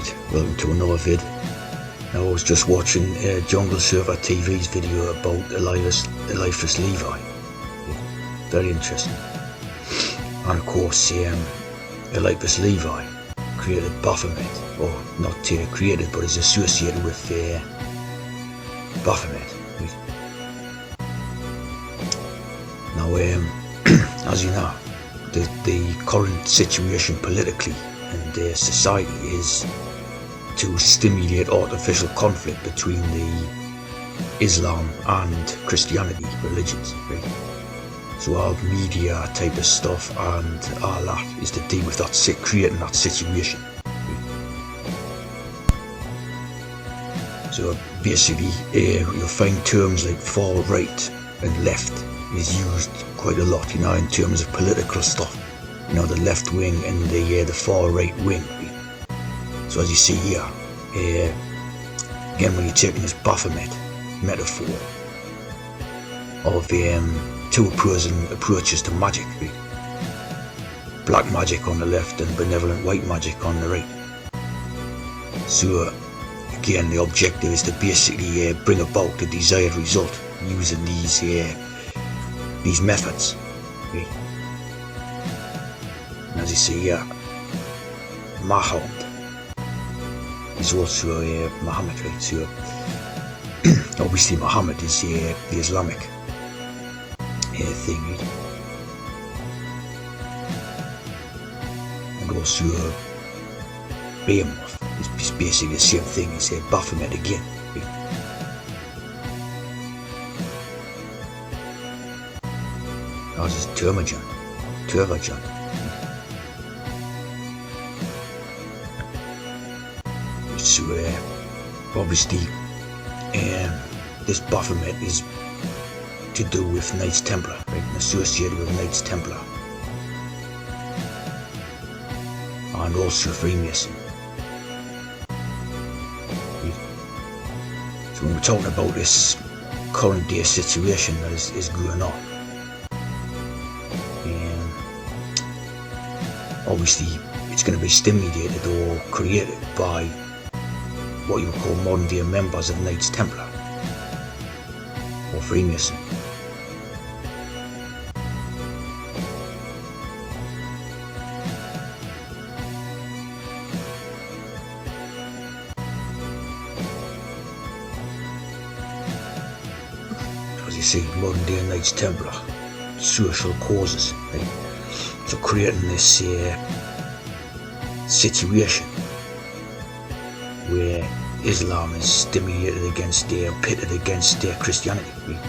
right, welcome to another vid. Now I was just watching Jungle Surfer TV's video about Eliphas Levi. Very interesting. And of course, Eliphas Levi created Baphomet, or not created, but is associated with Baphomet. Right. Now, as you know, the current situation politically and society is to stimulate artificial conflict between the Islam and Christianity religions, right? So all media type of stuff and all that is to deal with that, creating that situation. Right? So basically, you'll find terms like far right and left is used quite a lot, you know, in terms of political stuff. You know, the left wing and the far right wing. Right? So as you see here, again, when you're taking this Baphomet metaphor of two opposing approaches to magic, right? Black magic on the left and benevolent white magic on the right. So again, the objective is to basically bring about the desired result using these methods. Right? And as you see here, Muhammad is also Muhammad, right? So obviously Muhammad is the Islamic thing, right? And also Behemoth is basically the same thing as Baphomet again, right? Ours is Termajan. So obviously this Baphomet is to do with Knights Templar, right? And associated with Knights Templar, and also Freemason. Right? So when we're talking about this current day situation that is going on, obviously it's going to be stimulated or created by what you would call modern day members of Knights Templar or Freemason. As you see, modern day Knights Templar, social causes, right? So creating this situation where Islam is stimulated against pitted against Christianity. Right?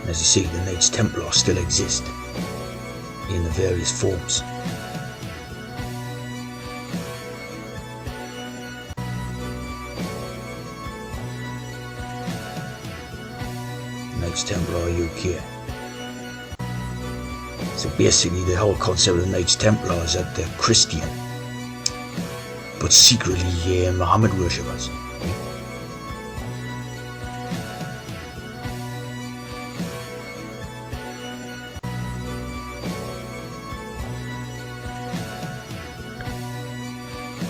And as you see, the Knights Templar still exist in the various forms. Knights Templar UK. So basically the whole concept of the Knights Templar is that they're Christian, but secretly Muhammad worshippers.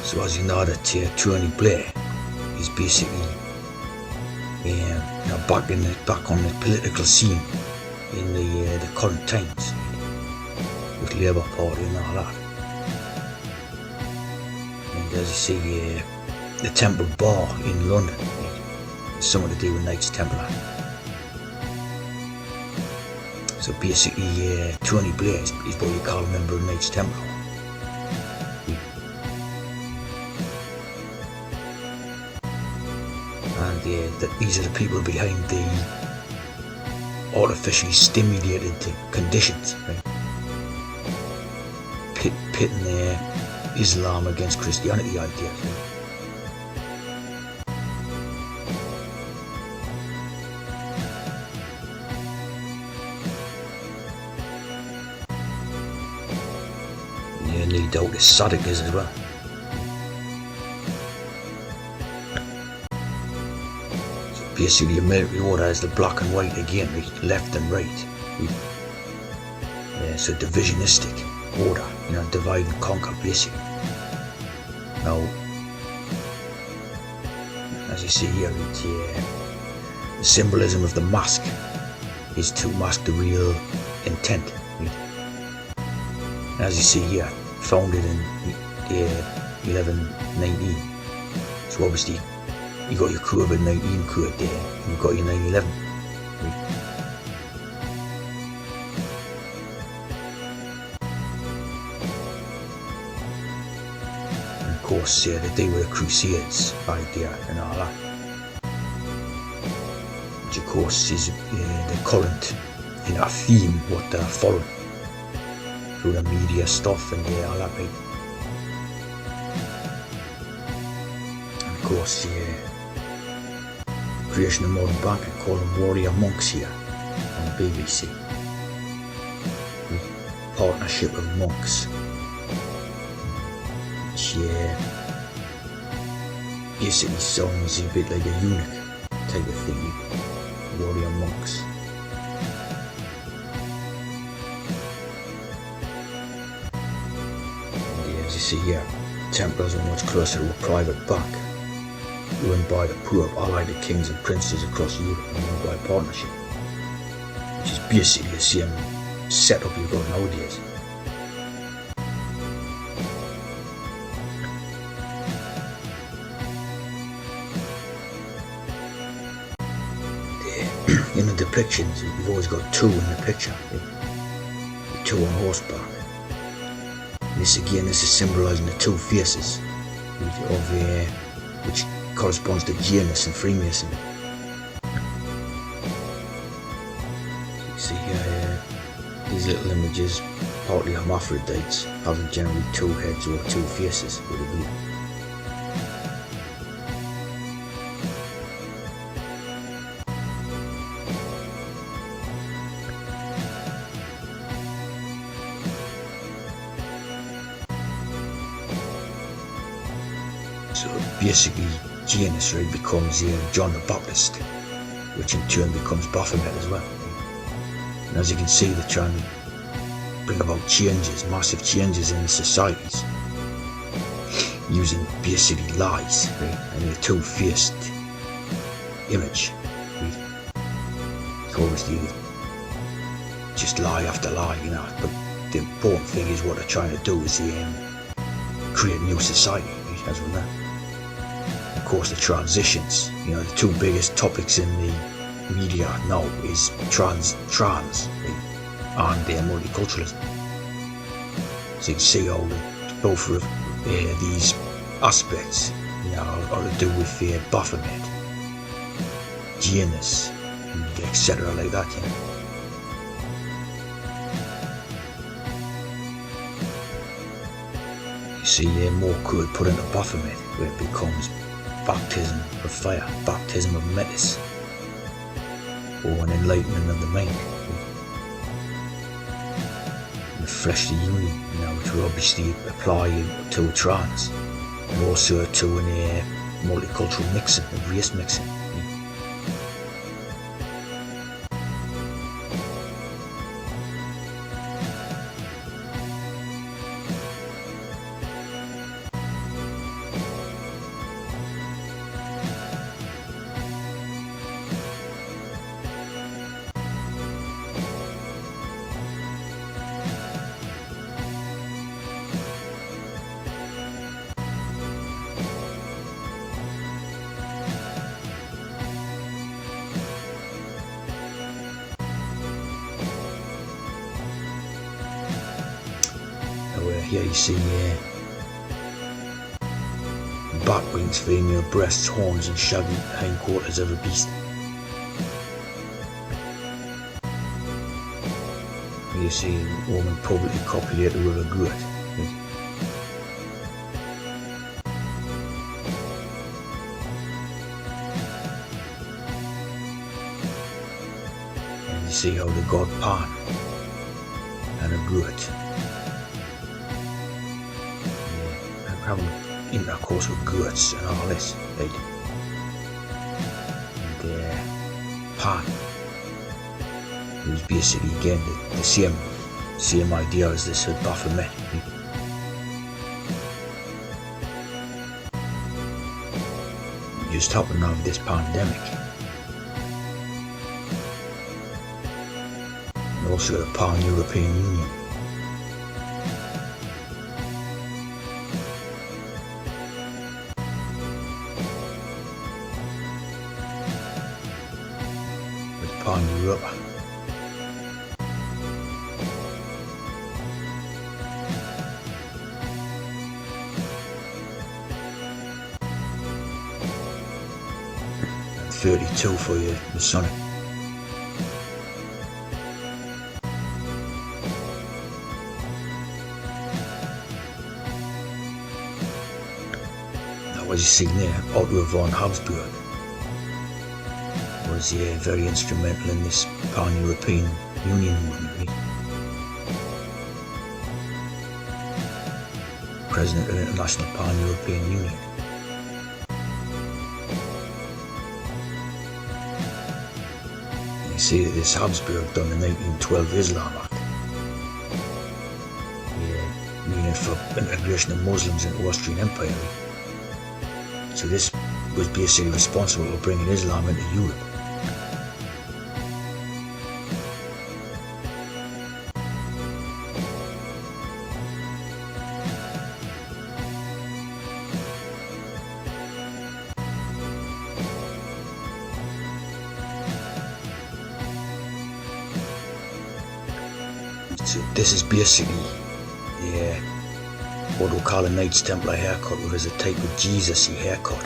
So as you know, that Tony Blair is basically back on the political scene in the current times, with Labour Party and all that. And as you see, the Temple Bar in London, has something to do with Knights Templar. So basically, Tony Blair is what you call a member of Knights Templar. And that these are the people behind the artificially stimulated conditions, right? Pitting Islam against Christianity ideas. Right? Yeah, no doubt it's Sadiq is as well. Basically, a military order is the black and white again, right? Left and right. Right? So divisionistic order, divide and conquer, basically. Now, as you see here, the symbolism of the mask is to mask the real intent. As you see here, founded in 1119. So obviously you got your COVID-19 code there, and you've got your 9/11. And of course, the day with the Crusades idea and all that, which of course is the current theme what they're following through the media stuff and all that, right? And of course, creation of modern banking, call them warrior monks here on the BBC. Partnership of monks, which basically sounds a bit like a eunuch type of thing. Warrior monks. And as you see here, Templars are much closer to a private bank, run by the poor, allied to kings and princes across Europe, and run by partnership, which is basically the same setup you've got nowadays. In the depictions, you've always got two in the picture, the two on horseback. This is symbolising the two faces of which corresponds to Janus and Freemasonry. You see here, these little images, partly hermaphrodites, having generally two heads or two faces with a beard. So basically, Janus becomes John the Baptist, which in turn becomes Baphomet as well. And as you can see, they're trying to bring about changes, massive changes in the societies, using basically lies, and a two-faced image. So obviously, just lie after lie, but the important thing is what they're trying to do is create a new society, as well now. Of course, the transitions, the two biggest topics in the media now is trans, and their multiculturalism. So you can see how both of these aspects, are to do with Baphomet, Janus, and etc. like that, You see more code put into Baphomet, where it becomes baptism of fire, baptism of metis, or an enlightening of the mind. And the fleshly union, which will obviously apply to a trans, and also to an multicultural mixing, a race mixing. Here you see bat wings, female breasts, horns and shaggy hindquarters of a beast. Here you see a woman publicly copulated with a goat. And you see how the god Pan and a goat having intercourse with goats and all this, right? And Pan, who's basically again the same idea as this Baphomet. just happened to have this pandemic. And also the Pan-European Union. With Pan-Europa. And 32 for your Masonic. As you see there, Otto von Habsburg was very instrumental in this Pan-European Union movement. Right? President of the International Pan-European Union. And you see that this Habsburg done the 1912 Islam Act. Meaning for integration of Muslims into Austrian Empire. Right? So this was basically responsible for bringing Islam into Europe. So this is basically what we'll call a Knights Templar haircut, where there's a type of Jesus-y haircut.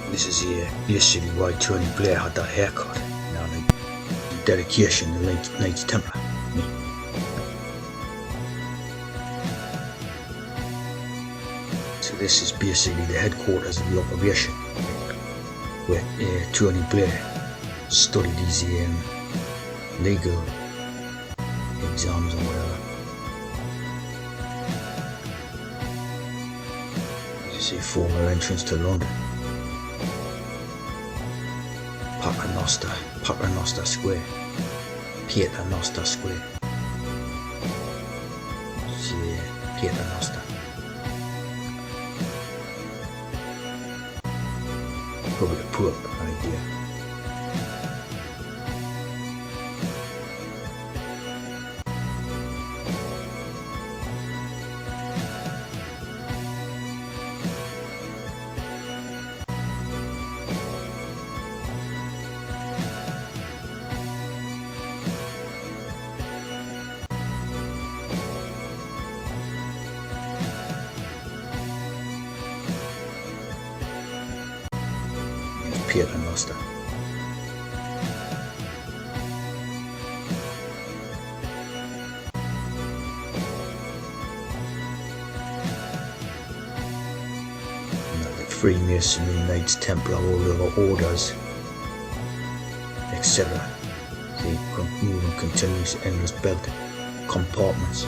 This is basically why Tony Blair had that haircut. Now, the dedication to the Knights Templar. So this is basically the headquarters of the operation, where Tony Blair studied his legal exams and whatever. See former entrance to London. Paternoster Square. Paternoster Square. Paternoster. Probably the Pope idea. Paternoster. Like Freemasonry, Knights Templar, all the other orders, etc. They move in continuous endless belt compartments.